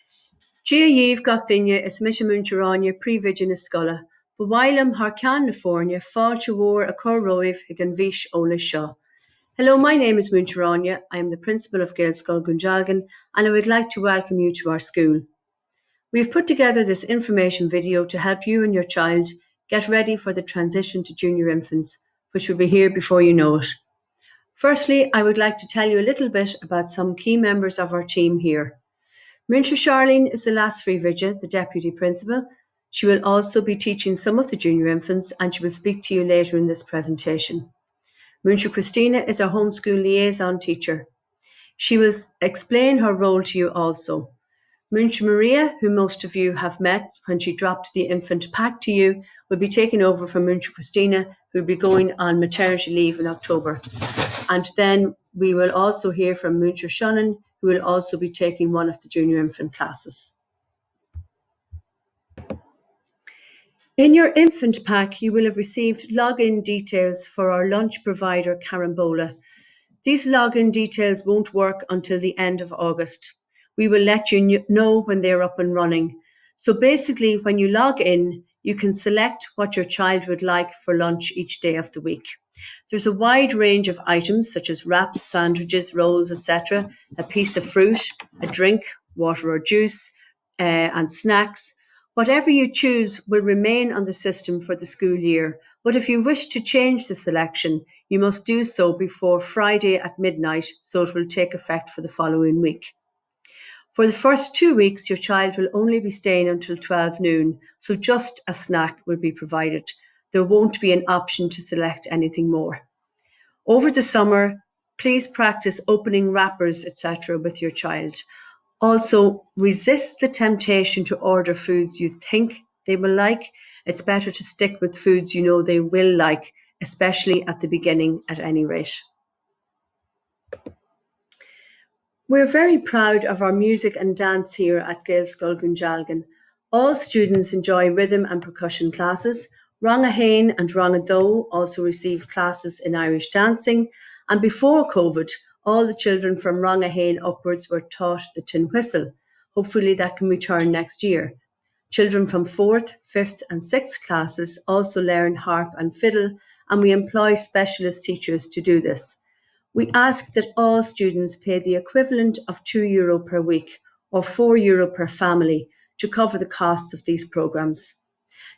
Díomh gach duine is mise muinteráine príomhide na scoile, ba bhailim thar ceann na fórne fáilte mhór a chur roimh ag an bhís Eolais seo. Hello, my name is Muinterania. I am the principal of Gael Scoil Gunjalgan and I would like to welcome you to our school. We have put together this information video to help you and your child get ready for the transition to junior infants, which will be here before you know it. Firstly, I would like to tell you a little bit about some key members of our team here. Muintir Charlene is the last Fíorúil, the deputy principal. She will also be teaching some of the junior infants and she will speak to you later in this presentation. Muintir Christina is our homeschool liaison teacher. She will explain her role to you also. Muintir Maria, who most of you have met when she dropped the infant pack to you, will be taking over from Muintir Christina, who will be going on maternity leave in October. And then we will also hear from Muintir Shannon, who will also be taking one of the junior infant classes. In your infant pack, you will have received login details for our lunch provider, Carambola. These login details won't work until the end of August. We will let you know when they're up and running. So basically, when you log in, you can select what your child would like for lunch each day of the week. There's a wide range of items such as wraps, sandwiches, rolls, etc., a piece of fruit, a drink, water or juice, and snacks. Whatever you choose will remain on the system for the school year, but if you wish to change the selection, you must do so before Friday at midnight, so it will take effect for the following week. For the first 2 weeks, your child will only be staying until 12 noon, so just a snack will be provided. There won't be an option to select anything more. Over the summer, please practice opening wrappers, etc. with your child. Also, resist the temptation to order foods you think they will like. It's better to stick with foods you know they will like, especially at the beginning at any rate. We're very proud of our music and dance here at Gael Scoil Gunjalgan. All students enjoy rhythm and percussion classes. Rangahain and Rangadó also received classes in Irish dancing, and before COVID, all the children from Rangahain upwards were taught the tin whistle. Hopefully that can return next year. Children from 4th, 5th and 6th classes also learn harp and fiddle, and we employ specialist teachers to do this. We ask that all students pay the equivalent of €2 per week or €4 per family to cover the costs of these programmes.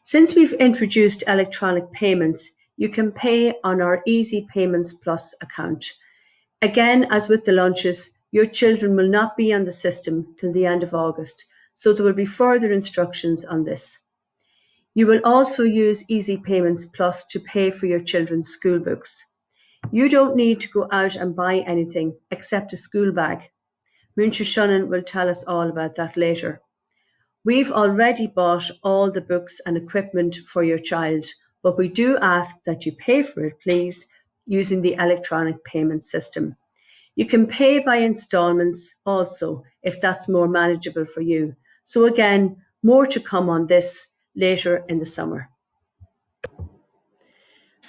Since we've introduced electronic payments, you can pay on our Easy Payments Plus account. Again, as with the lunches, your children will not be on the system till the end of August, so there will be further instructions on this. You will also use Easy Payments Plus to pay for your children's school books. You don't need to go out and buy anything except a school bag. Muintir Shannon will tell us all about that later. We've already bought all the books and equipment for your child, but we do ask that you pay for it, please, using the electronic payment system. You can pay by instalments also, if that's more manageable for you. So again, more to come on this later in the summer.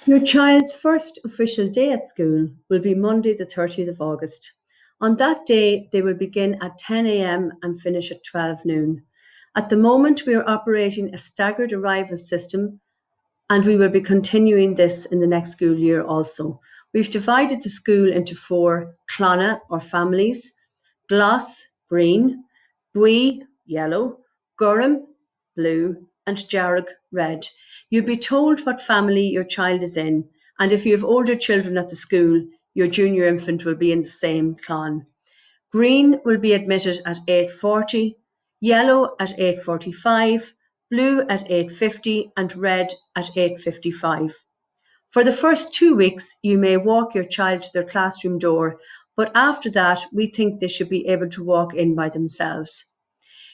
Your child's first official day at school will be Monday the 30th of August. On that day, they will begin at 10 a.m. and finish at 12 noon. At the moment, we are operating a staggered arrival system, and we will be continuing this in the next school year also. We've divided the school into 4 clona or families: Glas, green; Bui, yellow; Gurram, blue; and Jarrag, red. You'll be told what family your child is in, and if you have older children at the school, your junior infant will be in the same clan. Green will be admitted at 8:40, yellow at 8:45, blue at 8:50 and red at 8:55. For the first 2 weeks, you may walk your child to their classroom door, but after that, we think they should be able to walk in by themselves.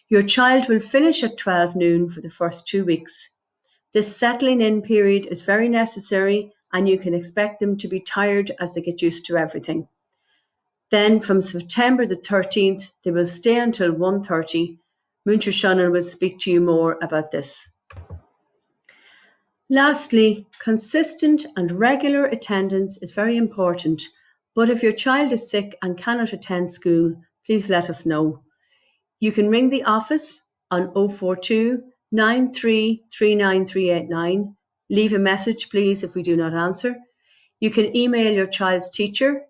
Your child will finish at 12 noon for the first 2 weeks. This settling in period is very necessary, and you can expect them to be tired as they get used to everything. Then from September the 13th, they will stay until 1:30. Muintir Shannon will speak to you more about this. Lastly, consistent and regular attendance is very important, but if your child is sick and cannot attend school, please let us know. You can ring the office on 042 9339 Leave a message, please, if we do not answer. You can email your child's teacher,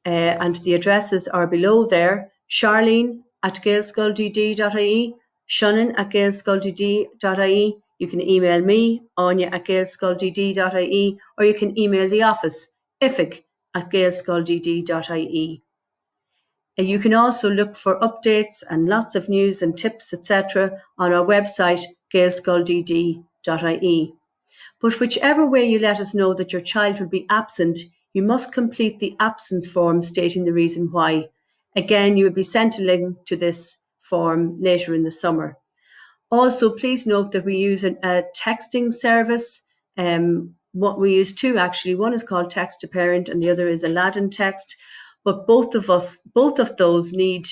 and the addresses are below there. Charlene@gaelscoildd.ie, Shannon@gaelscoildd.ie. You can email me, Anya@gaelscoildd.ie, or you can email the office, ifig@gaelscoildd.ie. You can also look for updates and lots of news and tips, etc., on our website, gaelscoildd.ie. But whichever way you let us know that your child will be absent, you must complete the absence form stating the reason why. Again, you will be sent a link to this form later in the summer. Also, please note that we use a texting service. What we use two actually. One is called Text to Parent and the other is Aladdin Text. But both of those need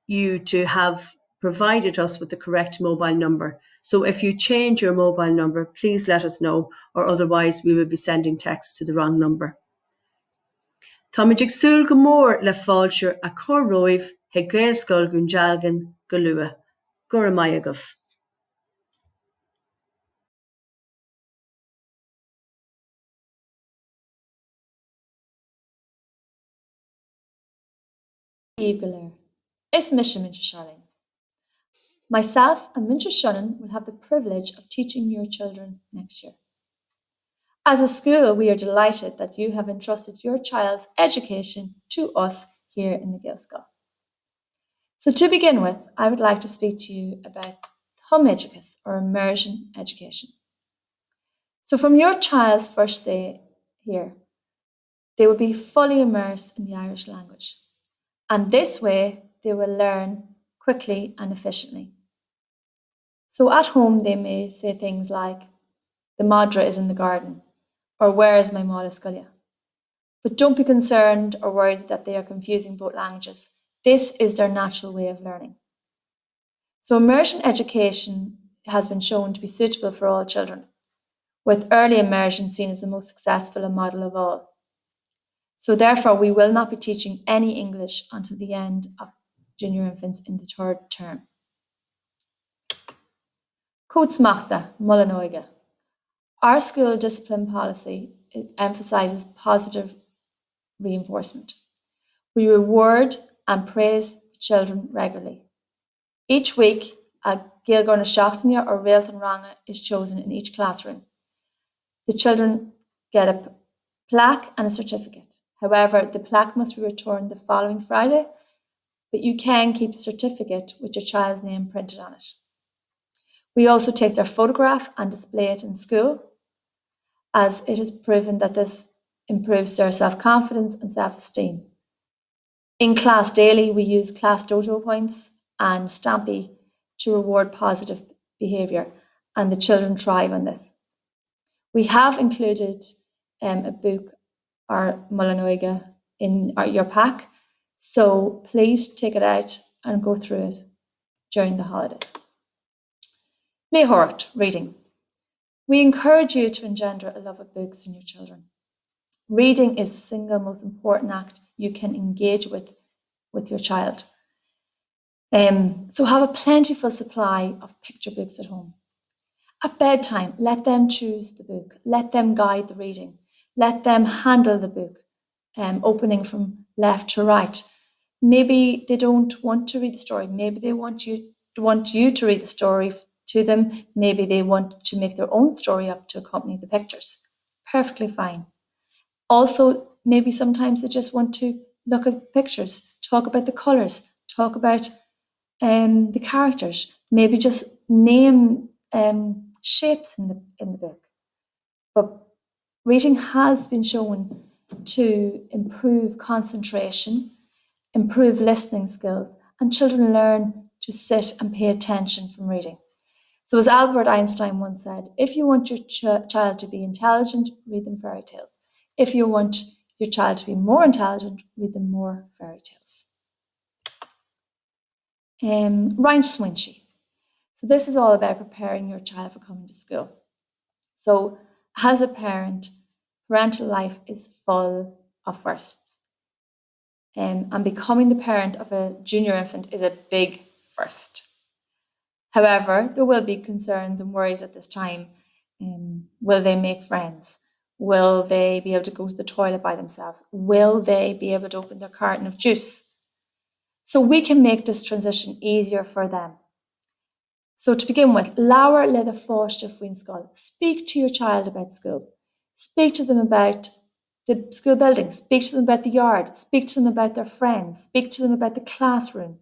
you to have provided us with the correct mobile number. So if you change your mobile number, please let us know, or otherwise we will be sending texts to the wrong number. Tá muid ag súil go mór le fáilte a chur roimh he Gaelscoil Gunjalgan go luath. Gur amai agah. Eolais. It's Mission Mincha Charlene. Myself and Mincha Shannon will have the privilege of teaching your children next year. As a school, we are delighted that you have entrusted your child's education to us here in the Gaelscoil. So to begin with, I would like to speak to you about Thumedicus, or immersion education. So from your child's first day here, they will be fully immersed in the Irish language. And this way, they will learn quickly and efficiently. So at home, they may say things like, the Madra is in the garden, or where is my Mala Scullia? But don't be concerned or worried that they are confusing both languages. This is their natural way of learning. So immersion education has been shown to be suitable for all children, with early immersion seen as the most successful and model of all. So therefore, we will not be teaching any English until the end of junior infants in the third term. Cótsmachta Mullinoige. Our school discipline policy emphasises positive reinforcement. We reward and praise children regularly. Each week, a Gaelgorna Seachtaine or Réaltan Ranga is chosen in each classroom. The children get a plaque and a certificate. However, the plaque must be returned the following Friday, but you can keep a certificate with your child's name printed on it. We also take their photograph and display it in school, as it is proven that this improves their self-confidence and self-esteem. In class daily, we use class dojo points and Stampy to reward positive behaviour, and the children thrive on this. We have included a book, or Mullinoige, in your pack, so please take it out and go through it during the holidays. Lehort, reading. We encourage you to engender a love of books in your children. Reading is the single most important act you can engage with your child. So have a plentiful supply of picture books at home. At bedtime, let them choose the book. Let them guide the reading. Let them handle the book, opening from left to right. Maybe they don't want to read the story. Maybe they want you to read the story to them. Maybe they want to make their own story up to accompany the pictures. Perfectly fine. Also, maybe sometimes they just want to look at pictures, talk about the colours, talk about the characters, maybe just name shapes in the book. But reading has been shown to improve concentration, improve listening skills, and children learn to sit and pay attention from reading. So as Albert Einstein once said, if you want your child to be intelligent, read them fairy tales. If you want your child to be more intelligent, read them more fairy tales. Ryan Swinchy. So this is all about preparing your child for coming to school. So as a parent, parental life is full of firsts. And becoming the parent of a junior infant is a big first. However, there will be concerns and worries at this time. Will they make friends? Will they be able to go to the toilet by themselves? Will they be able to open their carton of juice? So we can make this transition easier for them. So to begin with, leabhar le a fáiste faoin scoil. Speak to your child about school. Speak to them about the school building. Speak to them about the yard. Speak to them about their friends. Speak to them about the classroom.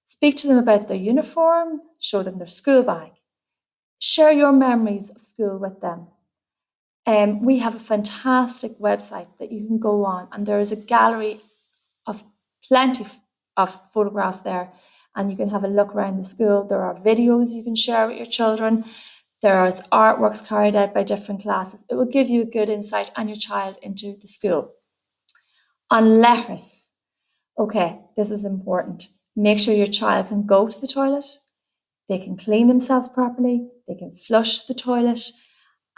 Speak to them about their uniform. Show them their school bag. Share your memories of school with them. We have a fantastic website that you can go on, and there is a gallery of plenty of photographs there, and you can have a look around the school. There are videos you can share with your children. There is artworks carried out by different classes. It will give you a good insight and your child into the school. On letters, okay, this is important. Make sure your child can go to the toilet, they can clean themselves properly, they can flush the toilet,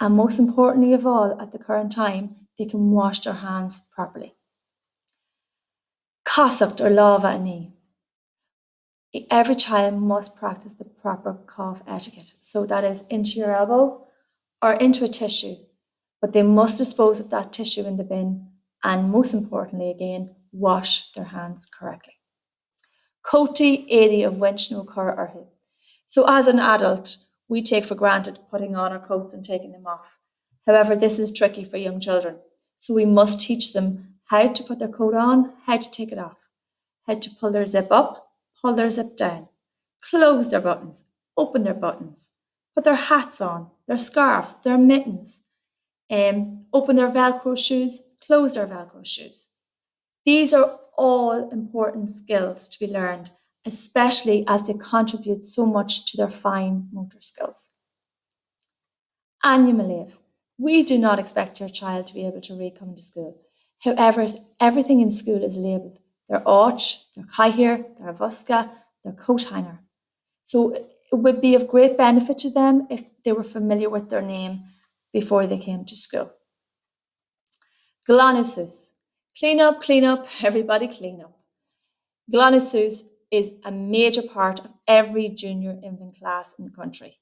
and most importantly of all, at the current time, they can wash their hands properly. Cossacht or lava ani. Every child must practice the proper cough etiquette. So that is into your elbow or into a tissue, but they must dispose of that tissue in the bin, and most importantly again, wash their hands correctly. Cótaí éadaí a bhaint nó cur orthu. So as an adult, we take for granted putting on our coats and taking them off. However, this is tricky for young children. So we must teach them how to put their coat on, how to take it off, how to pull their zip up, pull their zip down, close their buttons, open their buttons, put their hats on, their scarves, their mittens, open their Velcro shoes, close their Velcro shoes. These are all important skills to be learned, especially as they contribute so much to their fine motor skills. Anya Malev, we do not expect your child to be able to read coming to school. However, everything in school is labelled. Their áit, their caithfir, their bhosca, their coat hanger. So it would be of great benefit to them if they were familiar with their name before they came to school. Glanasus. Clean up, everybody clean up. Glanasus is a major part of every junior infant class in the country.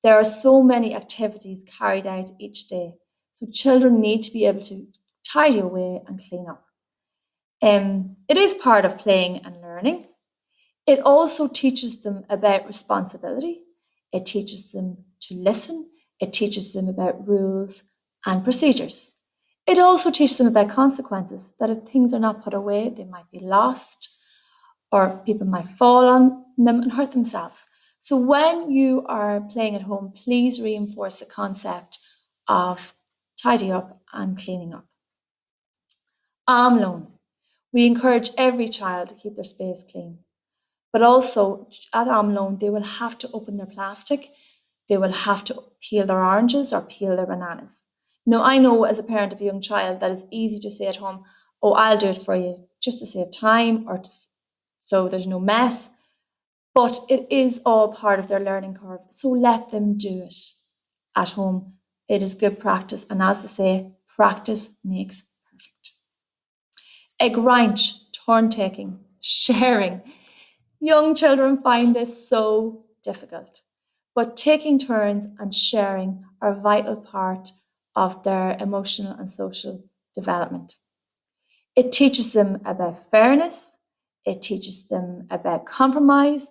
There are so many activities carried out each day, so children need to be able to tidy away and clean up. It is part of playing and learning. It also teaches them about responsibility. It teaches them to listen. It teaches them about rules and procedures. It also teaches them about consequences, that if things are not put away, they might be lost, or people might fall on them and hurt themselves. So when you are playing at home, please reinforce the concept of tidy up and cleaning up. Amlone. We encourage every child to keep their space clean. But also at Amlone, they will have to open their plastic. They will have to peel their oranges or peel their bananas. Now, I know as a parent of a young child that it's easy to say at home, oh, I'll do it for you, just to save time or so there's no mess. But it is all part of their learning curve. So let them do it at home. It is good practice. And as they say, practice makes perfect. Egrainch, turn taking, sharing. Young children find this so difficult, but taking turns and sharing are a vital part of their emotional and social development. It teaches them about fairness, it teaches them about compromise,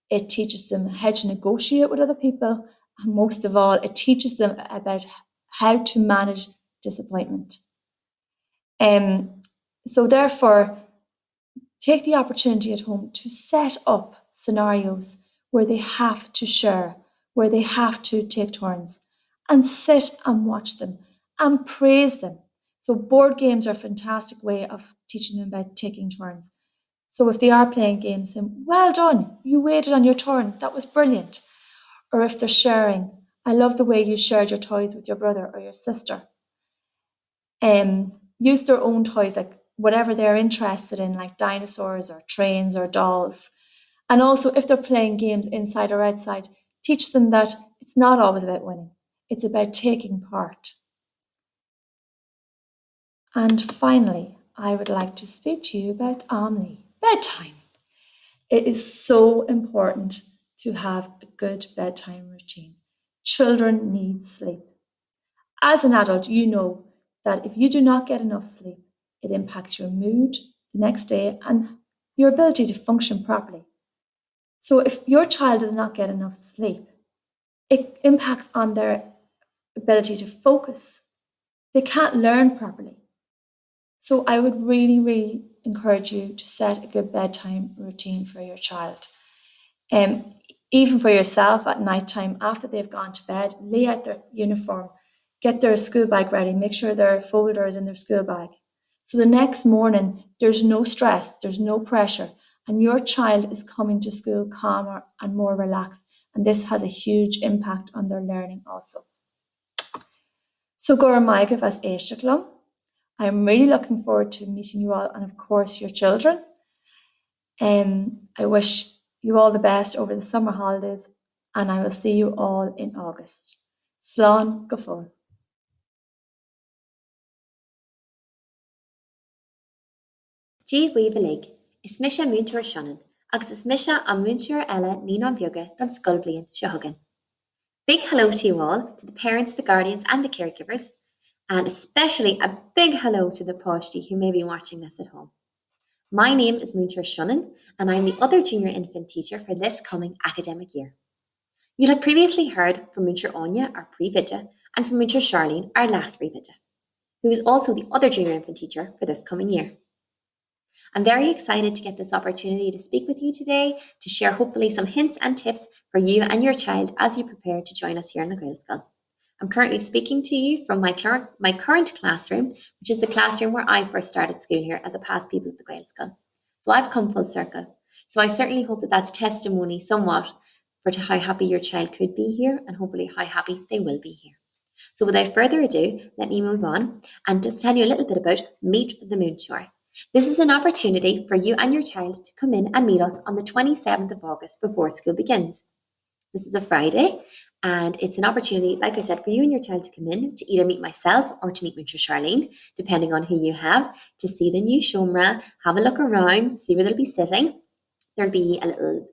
it teaches them how to negotiate with other people, and most of all, it teaches them about how to manage disappointment. So therefore, take the opportunity at home to set up scenarios where they have to share, where they have to take turns, and sit and watch them and praise them. So board games are a fantastic way of teaching them about taking turns. So if they are playing games, then well done, you waited on your turn, that was brilliant. Or if they're sharing, I love the way you shared your toys with your brother or your sister. Use their own toys, like whatever they're interested in, like dinosaurs or trains or dolls. And also, if they're playing games inside or outside, teach them that it's not always about winning. It's about taking part. And finally, I would like to speak to you about Omni, bedtime. It is so important to have a good bedtime routine. Children need sleep. As an adult, you know that if you do not get enough sleep, it impacts your mood the next day and your ability to function properly. So if your child does not get enough sleep, it impacts on their ability to focus. They can't learn properly. So I would really, really encourage you to set a good bedtime routine for your child. Um, Even for yourself at night time, after they've gone to bed, lay out their uniform, get their school bag ready, make sure their folder is in their school bag. So the next morning, there's no stress, there's no pressure, and your child is coming to school calmer and more relaxed. And this has a huge impact on their learning also. So Gora Maigah as Éisteachlam. I'm really looking forward to meeting you all and of course your children. I wish you all the best over the summer holidays and I will see you all in August. Slán go fóill. Díomh lig, is mise múntóir Shannon, agus is mise an múntóir eile ní an bheoga don scoil bliain seo thugan. Big hello to you all, to the parents, the guardians and the caregivers, and especially a big hello to the Páistí who may be watching this at home. My name is Múntóir Shannon and I'm the other junior infant teacher for this coming academic year. You'll have previously heard from Múntóir Anya, our pre-vidya, and from Múntóir Charlene, our last pre-vidya, who is also the other junior infant teacher for this coming year. I'm very excited to get this opportunity to speak with you today, to share hopefully some hints and tips for you and your child as you prepare to join us here in the Gaelscoil. I'm currently speaking to you from my current classroom, which is the classroom where I first started school here as a past pupil of the Gaelscoil. So I've come full circle. So I certainly hope that that's testimony somewhat for how happy your child could be here and hopefully how happy they will be here. So without further ado, let me move on and just tell you a little bit about Meet the Múntóir. This is an opportunity for you and your child to come in and meet us on the 27th of August before school begins. This is a Friday and it's an opportunity, like I said, for you and your child to come in to either meet myself or to meet Múntóir Charlene, depending on who you have, to see the new Shomra, have a look around, see where they'll be sitting. There'll be a little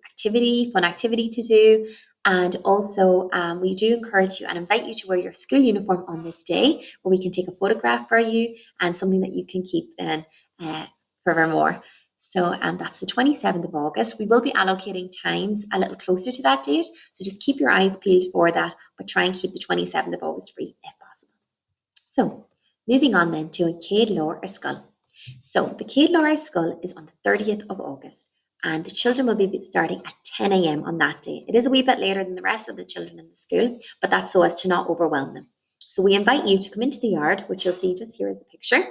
fun activity to do. And also we do encourage you and invite you to wear your school uniform on this day where we can take a photograph for you and something that you can keep then forevermore. So that's the 27th of August. We will be allocating times a little closer to that date. So just keep your eyes peeled for that, but try and keep the 27th of August free if possible. So moving on then to a Céad Leabhar Scoil. So the Céad Leabhar Scoil is on the 30th of August. And the children will be starting at 10 a.m. on that day. It is a wee bit later than the rest of the children in the school, but that's so as to not overwhelm them. So we invite you to come into the yard, which you'll see just here is the picture,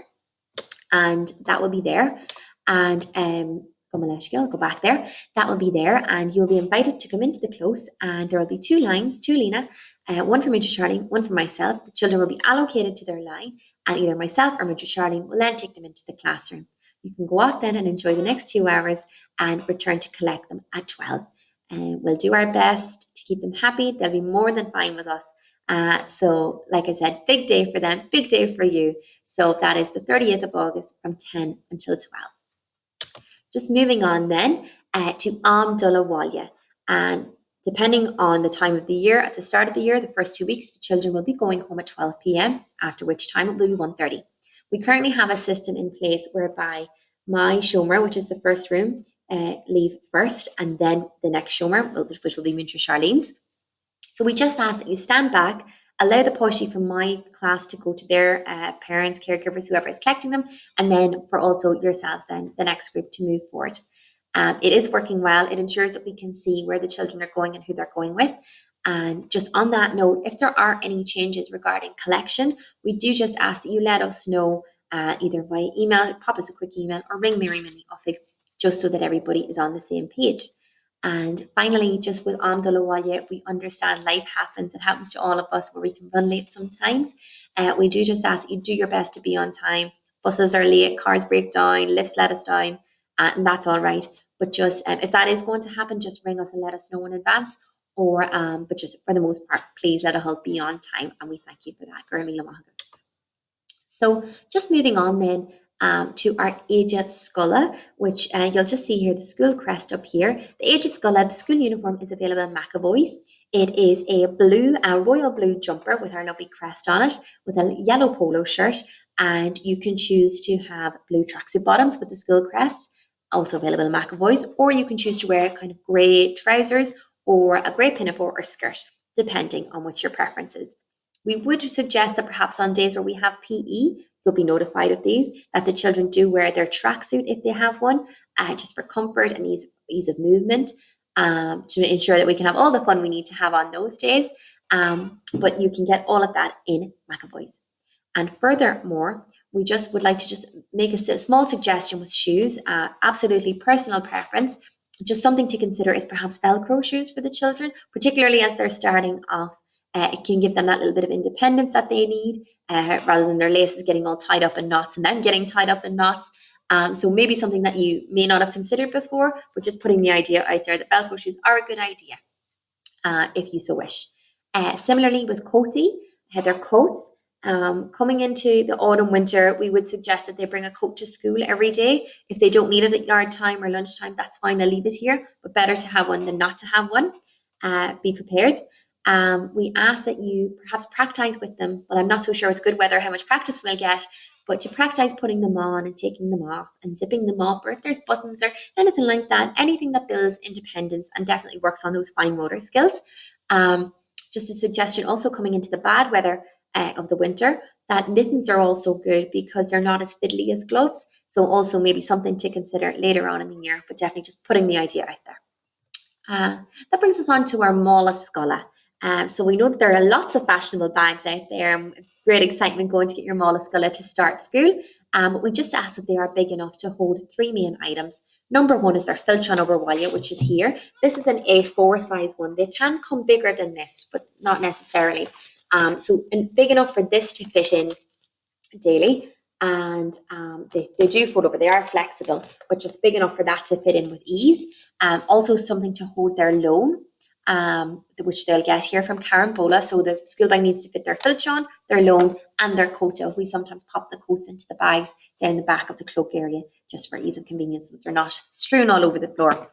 and that will be there. And go back there. That will be there, and you'll be invited to come into the close. And there will be two lines, two Lena, one for Múntóir Charlene, one for myself. The children will be allocated to their line, and either myself or Múntóir Charlene will then take them into the classroom. You can go off then and enjoy the next 2 hours and return to collect them at 12. We'll do our best to keep them happy. They'll be more than fine with us. So like I said, big day for them, big day for you. So that is the 30th of August from 10 until 12. Just moving on then to Am Dula Bhaile. And depending on the time of the year, at the start of the year, the first 2 weeks, the children will be going home at 12 p.m, after which time it will be 1:30. We currently have a system in place whereby my Shomra, which is the first room, leave first, and then the next Shomra, which will be Múntóir Charlene's. So we just ask that you stand back, allow the Páistí from my class to go to their parents, caregivers, whoever is collecting them, and then for also yourselves then, the next group to move forward. It is working well. It ensures that we can see where the children are going and who they're going with. And just on that note, if there are any changes regarding collection, we do just ask that you let us know either via email, pop us a quick email, or ring Miriam in the office, just so that everybody is on the same page. And finally, just with Am Dula Bhaile, we understand life happens. It happens to all of us where we can run late sometimes. We do just ask you do your best to be on time. Buses are late, cars break down, lifts let us down, and that's all right. But just if that is going to happen, just ring us and let us know in advance. Or, but just for the most part, please let us help be on time, and we thank you for that. So just moving on then, to our Aja Scola, which you'll just see here, the school crest up here. The Aja Scola, the school uniform, is available in McAvoy's. It is a royal blue jumper with our lovely crest on it, with a yellow polo shirt, and you can choose to have blue tracksuit bottoms with the school crest, also available in McAvoy's, or you can choose to wear kind of grey trousers or a grey pinafore or skirt, depending on which your preference is. We would suggest that perhaps on days where we have PE, you'll be notified of these, that the children do wear their tracksuit if they have one, just for comfort and ease of movement, to ensure that we can have all the fun we need to have on those days. But you can get all of that in McAvoy's. And furthermore, we just would like to just make a small suggestion with shoes, absolutely personal preference. Just something to consider is perhaps Velcro shoes for the children, particularly as they're starting off. It can give them that little bit of independence that they need, rather than their laces getting all tied up in knots and them getting tied up in knots. So maybe something that you may not have considered before, but just putting the idea out there that Velcro shoes are a good idea, if you so wish. Similarly with coatie, their coats. Coming into the autumn winter, we would suggest that they bring a coat to school every day. If they don't need it at yard time or lunchtime, that's fine, they'll leave it here, but better to have one than not to have one. Be prepared. We ask that you perhaps practice with them. Well, I'm not so sure with good weather how much practice we'll get, but to practice putting them on and taking them off and zipping them up, or if there's buttons or anything like that, anything that builds independence and definitely works on those fine motor skills. Just a suggestion also coming into the bad weather of the winter, that mittens are also good because they're not as fiddly as gloves. So also maybe something to consider later on in the year, but definitely just putting the idea out there. That brings us on to our Mála Scola. So we know that there are lots of fashionable bags out there. Great excitement going to get your Mála Scola to start school. But we just ask that they are big enough to hold three main items. Number one is our Filchon Oberwalia, which is here. This is an A4 size one. They can come bigger than this, but not necessarily. So big enough for this to fit in daily. And they do fold over. They are flexible, but just big enough for that to fit in with ease. Also something to hold their loan, which they'll get here from Carambola. So the school bag needs to fit their Filchon, their loan, and their coat. We sometimes pop the coats into the bags down the back of the cloak area, just for ease of convenience, so that they're not strewn all over the floor.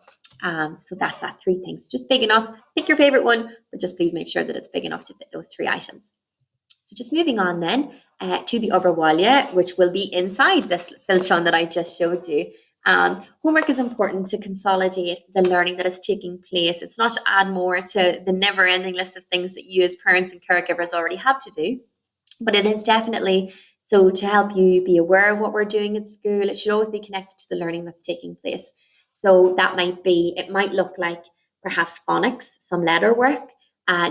So that's that, three things. Just big enough. Pick your favorite one, but just please make sure that it's big enough to fit those three items. So just moving on then to the Oberwalia, which will be inside this Filchon that I just showed you. Homework is important to consolidate the learning that is taking place. It's not to add more to the never-ending list of things that you as parents and caregivers already have to do, but it is definitely so to help you be aware of what we're doing at school. It should always be connected to the learning that's taking place. So that it might look like perhaps phonics, some letter work,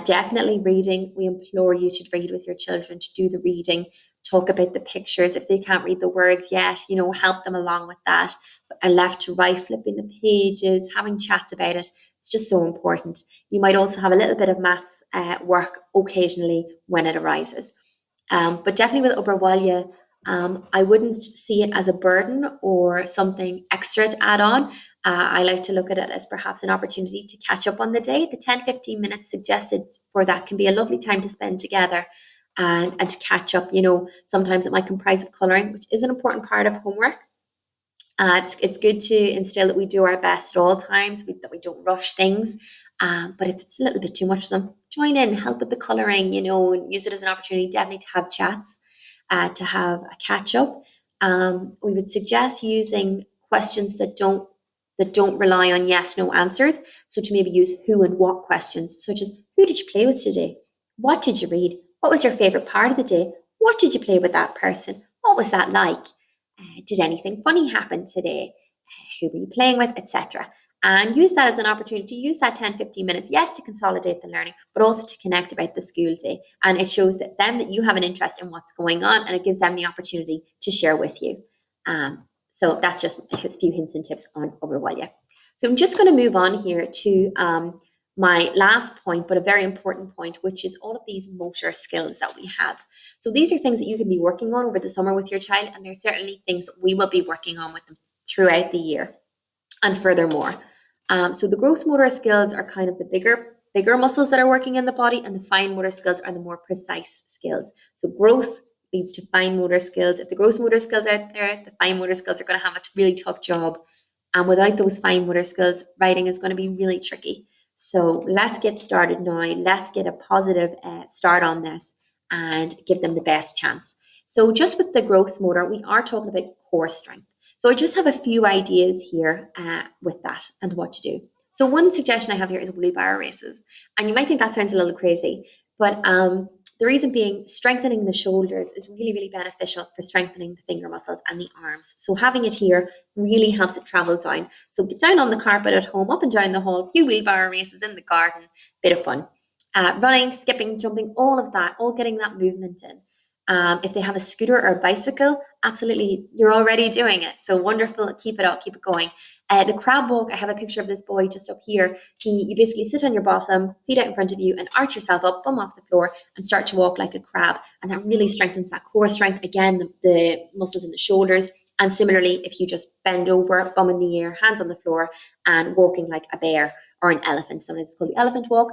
definitely reading. We implore you to read with your children, to do the reading, talk about the pictures. If they can't read the words yet, help them along with that. Left to right, flipping the pages, having chats about it. It's just so important. You might also have a little bit of maths work occasionally when it arises. But definitely with Oberwalia, I wouldn't see it as a burden or something extra to add on. I like to look at it as perhaps an opportunity to catch up on the day. The 10-15 minutes suggested for that can be a lovely time to spend together and to catch up. Sometimes it might comprise of colouring, which is an important part of homework. It's good to instill that we do our best at all times, that we don't rush things. But if it's a little bit too much for them, join in, help with the colouring, and use it as an opportunity definitely to have chats, to have a catch up. We would suggest using questions that don't rely on yes, no answers. So to maybe use who and what questions, such as who did you play with today? What did you read? What was your favourite part of the day? What did you play with that person? What was that like? Did anything funny happen today? Who were you playing with, etc. And use that as an opportunity to use that 10-15 minutes, yes, to consolidate the learning, but also to connect about the school day. And it shows them that you have an interest in what's going on, and it gives them the opportunity to share with you. So that's just a few hints and tips on Oberwalia. So I'm just going to move on here to my last point, but a very important point, which is all of these motor skills that we have. So these are things that you can be working on over the summer with your child, and there's certainly things that we will be working on with them throughout the year. And furthermore, so the gross motor skills are kind of the bigger muscles that are working in the body, and the fine motor skills are the more precise skills. So gross leads to fine motor skills. If the gross motor skills are out there, the fine motor skills are going to have a really tough job. And without those fine motor skills, writing is going to be really tricky. So let's get started now. Let's get a positive start on this and give them the best chance. So just with the gross motor, we are talking about core strength. So I just have a few ideas here with that and what to do. So one suggestion I have here is wheelbarrow races. And you might think that sounds a little crazy, but the reason being, strengthening the shoulders is really, really beneficial for strengthening the finger muscles and the arms. So having it here really helps it travel down. So get down on the carpet at home, up and down the hall, a few wheelbarrow races in the garden, bit of fun. Running, skipping, jumping, all of that, all getting that movement in. If they have a scooter or a bicycle, absolutely, you're already doing it. So wonderful, keep it up, keep it going. The crab walk, I have a picture of this boy just up here. You basically sit on your bottom, feet out in front of you, and arch yourself up, bum off the floor, and start to walk like a crab. And that really strengthens that core strength. Again, the muscles in the shoulders. And similarly, if you just bend over, bum in the air, hands on the floor, and walking like a bear or an elephant. Sometimes it's called the elephant walk.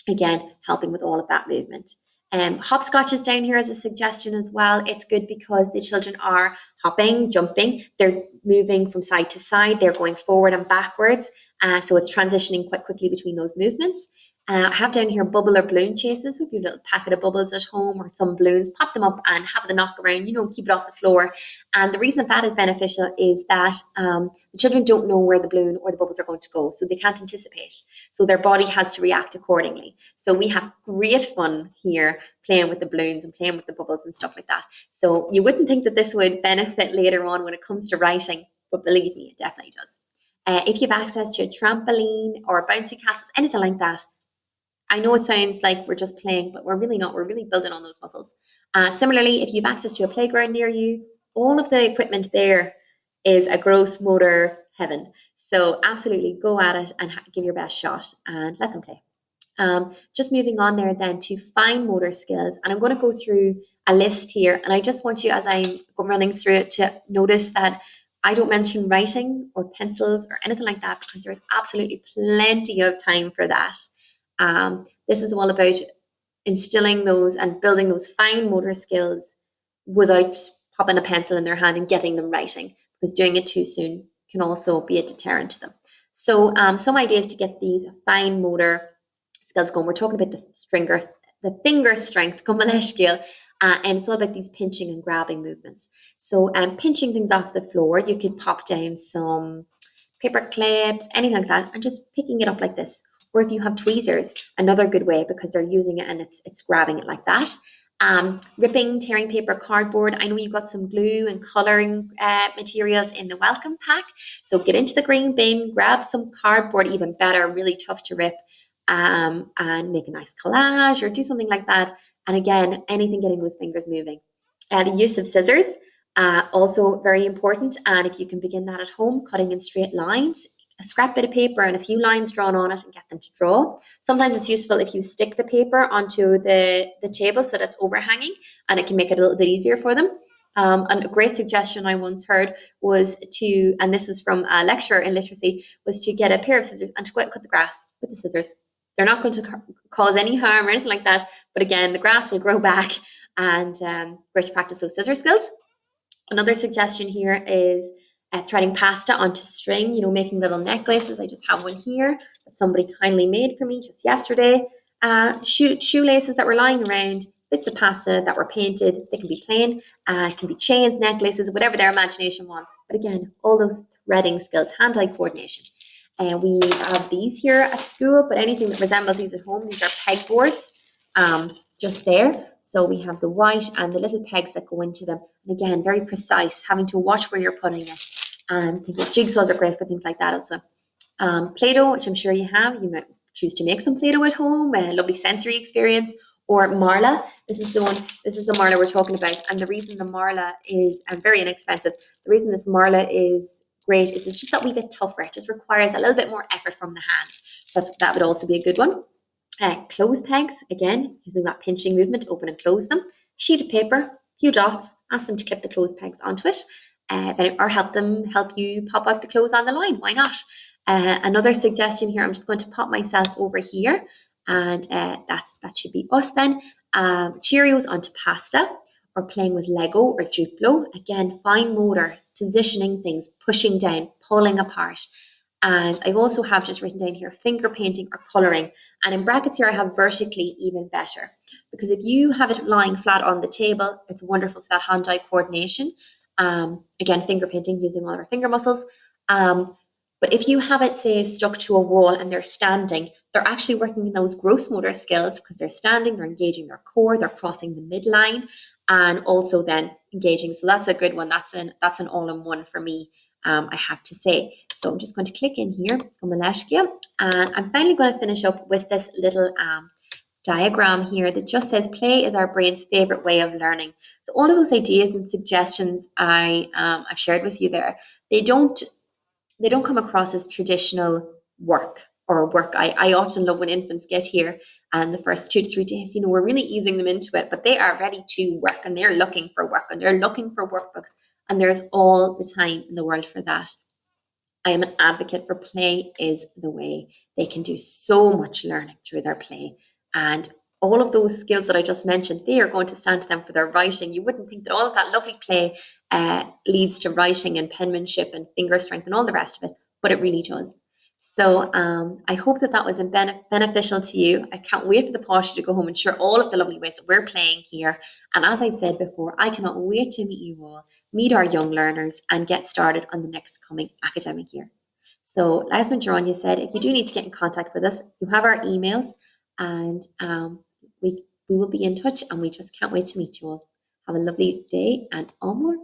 Again, helping with all of that movement. Hopscotch is down here as a suggestion as well. It's good because the children are hopping, jumping, they're moving from side to side, they're going forward and backwards. So it's transitioning quite quickly between those movements. I have down here bubble or balloon chases. If you have a little packet of bubbles at home or some balloons, pop them up and have the knock around, keep it off the floor. And the reason that is beneficial is that the children don't know where the balloon or the bubbles are going to go, so they can't anticipate. So their body has to react accordingly. So we have great fun here playing with the balloons and playing with the bubbles and stuff like that. So you wouldn't think that this would benefit later on when it comes to writing, but believe me, it definitely does. If you have access to a trampoline or bouncy castles, anything like that, I know it sounds like we're just playing, but we're really not. We're really building on those muscles. Similarly, if you have access to a playground near you, all of the equipment there is a gross motor heaven. So absolutely go at it and give your best shot and let them play. Just moving on there then to fine motor skills. And I'm going to go through a list here. And I just want you, as I'm running through it, to notice that I don't mention writing or pencils or anything like that because there's absolutely plenty of time for that. This is all about instilling those and building those fine motor skills without popping a pencil in their hand and getting them writing, because doing it too soon can also be a deterrent to them. So some ideas to get these fine motor skills going. We're talking about the finger strength, and it's all about these pinching and grabbing movements. So pinching things off the floor, you could pop down some paper clips, anything like that, and just picking it up like this. Or if you have tweezers, another good way, because they're using it and it's grabbing it like that. Ripping, tearing paper, cardboard. I know you've got some glue and colouring materials in the welcome pack. So get into the green bin, grab some cardboard, even better, really tough to rip, and make a nice collage or do something like that. And again, anything getting those fingers moving. The use of scissors, also very important. And if you can begin that at home, cutting in straight lines, a scrap bit of paper and a few lines drawn on it and get them to draw. Sometimes it's useful if you stick the paper onto the table so that's overhanging, and it can make it a little bit easier for them. And a great suggestion I once heard was to, and this was from a lecturer in literacy, was to get a pair of scissors and to go out and cut the grass with the scissors. They're not going to cause any harm or anything like that, but again, the grass will grow back, and great to practice those scissor skills. Another suggestion here is threading pasta onto string, making little necklaces. I just have one here that somebody kindly made for me just yesterday. Shoelaces that were lying around, bits of pasta that were painted. They can be plain, it can be chains, necklaces, whatever their imagination wants. But again, all those threading skills, hand-eye coordination. We have these here at school, but anything that resembles these at home, these are pegboards, just there. So we have the white and the little pegs that go into them. And again, very precise, having to watch where you're putting it. And I think that jigsaws are great for things like that also. Play-Doh, which I'm sure you have. You might choose to make some Play-Doh at home, a lovely sensory experience. Or Marla. This is the Marla we're talking about. And the reason the Marla is very inexpensive, the reason this Marla is great is it's just that wee bit tougher. It just requires a little bit more effort from the hands. So that would also be a good one. Clothes pegs, again, using that pinching movement, open and close them. Sheet of paper, few dots, ask them to clip the clothes pegs onto it, or help you pop out the clothes on the line. Why not? Another suggestion here, I'm just going to pop myself over here, and that should be us then. Cheerios onto pasta, or playing with Lego or Duplo. Again, fine motor, positioning things, pushing down, pulling apart. And I also have just written down here finger painting or colouring. And in brackets here, I have vertically even better. Because if you have it lying flat on the table, it's wonderful for that hand-eye coordination. Again, finger painting using all of our finger muscles. But if you have it, say, stuck to a wall and they're standing, they're actually working in those gross motor skills because they're standing, they're engaging their core, they're crossing the midline, and also then engaging. So that's a good one. That's an all-in-one for me, I have to say. So I'm just going to click in here on Maleshkia, and I'm finally going to finish up with this little diagram here that just says play is our brain's favorite way of learning. So all of those ideas and suggestions I've shared with you there, they don't come across as traditional work or work. I often love when infants get here and the first 2 to 3 days, we're really easing them into it, but they are ready to work and they're looking for work and they're looking for workbooks, and there's all the time in the world for that. I am an advocate for play is the way. They can do so much learning through their play. And all of those skills that I just mentioned, they are going to stand to them for their writing. You wouldn't think that all of that lovely play leads to writing and penmanship and finger strength and all the rest of it, but it really does. So I hope that was beneficial to you. I can't wait for the party to go home and share all of the lovely ways that we're playing here. And as I've said before, I cannot wait to meet you all, meet our young learners, and get started on the next coming academic year. So, as Geronia said, if you do need to get in contact with us, you have our emails, and we will be in touch, and we just can't wait to meet you all. Have a lovely day, and onward.